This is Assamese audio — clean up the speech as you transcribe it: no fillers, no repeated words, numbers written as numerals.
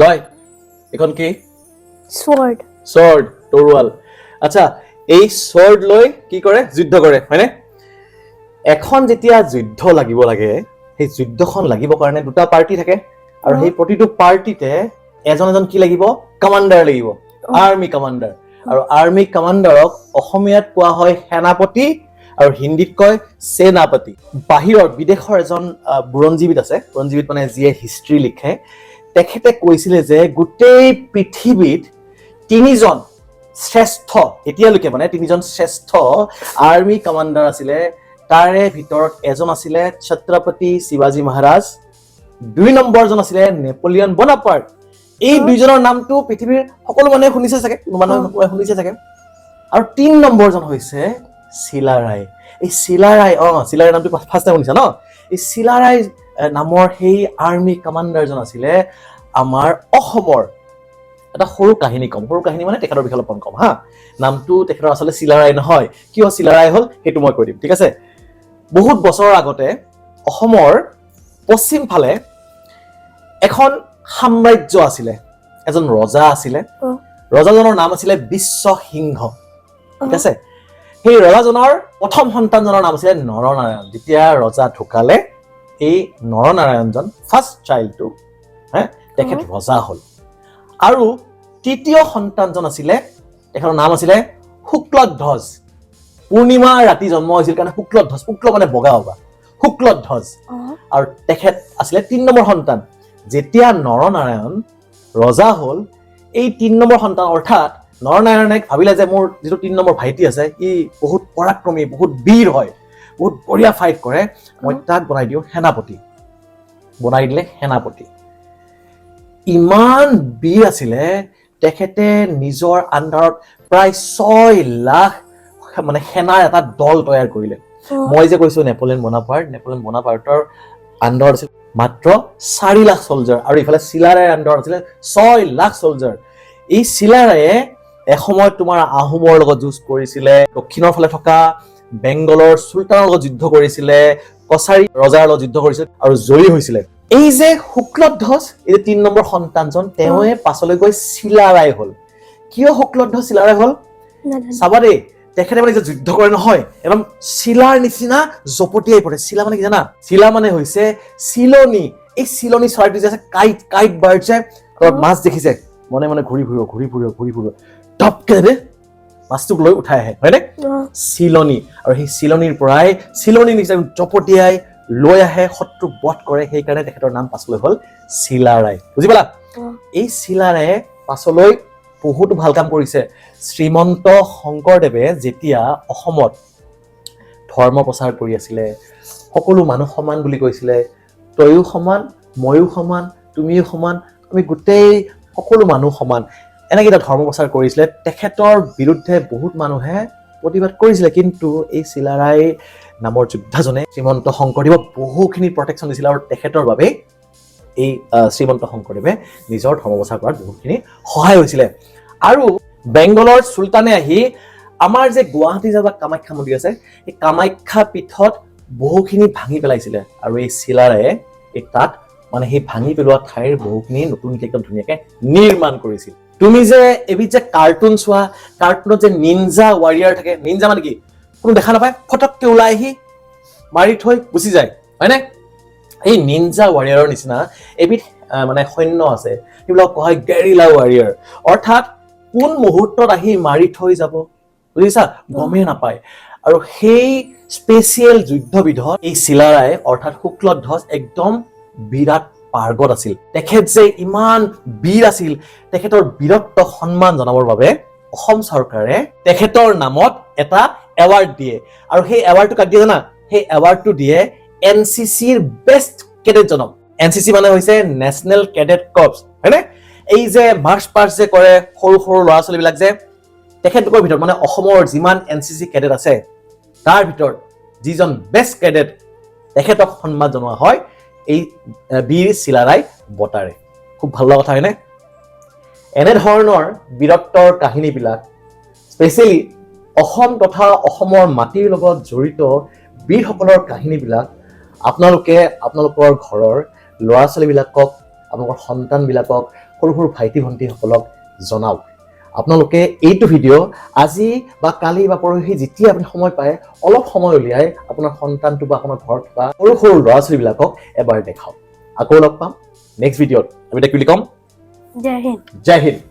লয় এখন কি sword sword তৰোৱাল আচ্ছা এই sword লৈ কি কৰে যুদ্ধ কৰে হয়নে এখন যেতিয়া যুদ্ধ লাগিব লাগে সেই যুদ্ধখন লাগিব কাৰণে দুটা পাৰ্টি থাকে আৰু সেই প্ৰতিটো পাৰ্টিতে এজন এজন কি লাগিব কমান্ডাৰ লাগিব আৰ্মি কমান্ডাৰ আৰু আৰ্মি কমান্ডাৰক অসমীয়াত কোৱা হয় সেনাপতি আৰু হিন্দীত কয় সেনাপতি বাহিৰৰ বিদেশৰ এজন বুৰঞ্জীবিদ আছে বুৰঞ্জীবিদ মানে যিয়ে হিষ্ট্ৰী লিখে তেখেতে কৈছিলে যে গোটেই পৃথিৱীত তিনিজন শ্ৰেষ্ঠ এতিয়ালৈকে মানে তিনিজন শ্ৰেষ্ঠ আৰ্মি কমান্ডাৰ আছিলে তাৰে ভিতৰত এজন আছিলে ছত্ৰপতি শিৱাজী মহাৰাজ দুই নম্বৰজন আছিলে নেপোলিয়ন বনাপাৰ্ট এই দুইজনৰ নামটো পৃথিৱীৰ সকলো মানুহে শুনিছে চাগে মানুহে শুনিছে চাগে আৰু তিন নম্বৰজন হৈছে চিলাৰায় এই চিলাৰায় চিলাৰায় নামটো ফাৰ্ষ্ট টাইম শুনিছা ন এই চিলাৰায় নামৰ সেই আৰ্মি কমান্ডাৰজন আছিলে আমাৰ অসমৰ এটা সৰু কাহিনী কম সৰু কাহিনী মানে তেখেতৰ বিষয়ে অলপমান কম হা নামটো তেখেতৰ আচলতে চিলাৰায় নহয় কিয় চিলাৰায় হ'ল সেইটো মই কৈ দিম ঠিক আছে বহুত বছৰৰ আগতে অসমৰ পশ্চিম ফালে এখন সাম্ৰাজ্য আছিলে এজন ৰজা আছিলে ৰজাজনৰ নাম আছিলে বিশ্বসিংহ ঠিক আছে সেই ৰজাজনৰ প্ৰথম সন্তানজনৰ নাম আছিলে নৰনাৰায়ণ যেতিয়া ৰজা ঢুকালে এই নৰনাৰায়ণজন ফাৰ্ষ্ট চাইল্ডটো তেখেত ৰজা হ'ল আৰু তৃতীয় সন্তানজন আছিলে তেখেতৰ নাম আছিলে শুক্লধ্বজ পূৰ্ণিমা ৰাতি জন্ম হৈছিল কাৰণে শুক্লধ্বজ শুক্ল মানে বগা হবা শুক্লধ্বজ আৰু তেখেত আছিলে ৩ নম্বৰ সন্তান যেতিয়া নৰনাৰায়ণ ৰজা হ'ল এই ৩ নম্বৰ সন্তান অৰ্থাৎ নৰনাৰায়ণে ভাবিলে যে মোৰ যিটো ৩ নম্বৰ ভাইটি আছে ই বহুত পৰাক্ৰমী বহুত বীৰ হয় বহুত বঢ়িয়া ফাইট কৰে মই তাক বনাই দিওঁ সেনাপতি বনাই দিলে সেনাপতি ইমান বীৰ আছিলে তেখেতে নিজৰ আণ্ডাৰত প্ৰায় 6 লাখ মানে সেনাৰ এটা দল তৈয়াৰ কৰিলে মই যে কৈছো নেপোলিয়ন বনাপাৰ্টৰ আণ্ডাৰত আছিল মাত্ৰ 4 লাখ সোলজাৰ আৰু ইফালে চিলাৰায়ৰ আণ্ডাৰত আছিলে 6 লাখ সোলজাৰ এই চিলাৰায়ে এসময়ত তোমাৰ আহোমৰ লগত যুঁজ কৰিছিলে দক্ষিণৰ ফালে থকা বেংগলৰ সুলতানৰ লগত যুদ্ধ কৰিছিলে কছাৰী ৰজাৰ লগত যুদ্ধ কৰিছিল আৰু জয়ী হৈছিলে এই যে শুক্লধ্বজ এই ৩ নম্বৰ সন্তানজন তেওঁৱে পাছলৈ গৈ চিলাৰায় হ'ল কিয় শুক্লধ্বজ চিলাৰায় হ'ল চাবা দেই তেখেতে মানে যে যুদ্ধ কৰে নহয় একদম চিলাৰ নিচিনা জপটিয়াই পৰে চিলা মানে কি জানা চিলা মানে হৈছে চিলনি এই চিলনি চৰাইটো যে আছে কাইট বাৰ্ড যে মাছ দেখিছে মনে মনে ঘূৰি ফুৰিব টপকে দে মাছটোক লৈ উঠাই আহে হয়নে চিলনি আৰু সেই চিলনিৰ পৰাই চিলনি নিচিনা জপটিয়াই লৈ আহে শত্ৰু বধ কৰে সেইকাৰণে তেখেতৰ নাম পাছলৈ হ'ল চিলাৰায় বুজি পালা এই চিলাৰায়ে পাছলৈ বহুত ভাল কাম কৰিছে শ্ৰীমন্ত শংকৰদেৱে যেতিয়া অসমত ধৰ্ম প্ৰচাৰ কৰি আছিলে সকলো মানুহ সমান বুলি কৈছিলে তয়ো সমান ময়ো সমান তুমিও সমান আমি গোটেই সকলো মানুহ সমান এনেকৈ এটা ধৰ্ম প্ৰচাৰ কৰিছিলে তেখেতৰ বিৰুদ্ধে বহুত মানুহে প্ৰতিবাদ কৰিছিলে কিন্তু এই চিলাৰায় নামৰ যোদ্ধাজনে শ্ৰীমন্ত শংকৰদেৱক বহুখিনি প্ৰটেকশ্যন দিছিলে আৰু তেখেতৰ বাবে এই শ্ৰীমন্ত শংকৰদেৱে নিজৰ ধৰ্ম প্ৰচাৰ কৰাত বহুতখিনি সহায় হৈছিলে আৰু বেংগলৰ সুলতানে আহি আমাৰ যে গুৱাহাটী যাবা কামাখ্যা মন্দিৰ আছে এই কামাখ্যা পীঠত বহুখিনি ভাঙি পেলাইছিলে আৰু এই চিলাৰায়ে এই তাত মানে সেই ভাঙি পেলোৱা ঠাইৰ বহুখিনি নতুনকৈ একদম ধুনীয়াকৈ নিৰ্মাণ কৰিছিল তুমি যে এবিধ যে কাৰ্টুন চোৱা কাৰ্টুনত যে নিনজা ৱাৰিয়াৰ থাকে নিনজা মানে কি কোনো দেখা নাপায় ফটককে ওলাই আহি মাৰি থৈ গুচি যায় হয়নে এই নিনজা ৱাৰিয়াৰৰ নিচিনা এবিধ মানে সৈন্য আছে সেইবিলাক কোৱা হয় গেৰিলা ৱাৰিয়াৰ অৰ্থাৎ কোন মুহূৰ্তত আহি মাৰি থৈ যাব বুজিছা গমেই নাপায় আৰু সেই স্পেচিয়েল যুদ্ধবিধত এই চিলাৰায় অৰ্থাৎ শুক্লধ্বজ একদম বিৰাট পাৰ্গত আছিল তেখেত যে ইমান বীৰ আছিল তেখেতৰ বীৰত্ব সন্মান জনাবৰ বাবে অসম চৰকাৰে তেখেতৰ নামত এটা এৱাৰ্ড দিয়ে আৰু সেই এৱাৰ্ডটো কাক দিয়ে জানা সেই এৱাৰ্ডটো দিয়ে এনচিচিৰ বেষ্ট কেডেটজনক এনচিচি মানে হৈছে নেশ্যনেল কেডেট কৰ্পছ হয়নে এই যে মাৰ্চ পাষ্ট যে কৰে সৰু সৰু ল'ৰা ছোৱালীবিলাক যে তেখেতলোকৰ ভিতৰত মানে অসমৰ যিমান এনচিচি কেডেট আছে তাৰ ভিতৰত যিজন বেষ্ট কেডেট তেখেতক সন্মান জনোৱা হয় এই বীৰ চিলাৰায় বঁটাৰে খুব ভাল লগা কথা হয়নে এনেধৰণৰ বীৰত্বৰ কাহিনীবিলাক স্পেচিয়েলি অসম তথা অসমৰ মাটিৰ লগত জড়িত বীৰসকলৰ কাহিনীবিলাক আপোনালোকে আপোনালোকৰ ঘৰৰ ল'ৰা ছোৱালীবিলাকক আপোনালোকৰ সন্তানবিলাকক সৰু সৰু ভাইটি ভণ্টিসকলক জনাওক আপোনালোকে এইটো ভিডিঅ' আজি বা কালি বা পৰহি যেতিয়া আপুনি সময় পায় অলপ সময় উলিয়াই আপোনাৰ সন্তানটো বা আপোনাৰ ঘৰত থকা সৰু সৰু ল'ৰা ছোৱালীবিলাকক এবাৰ দেখাওক আকৌ লগ পাম নেক্সট ভিডিঅ'ত আমি কি বুলি ক'ম জয় হিন্দ জয় হিন্দ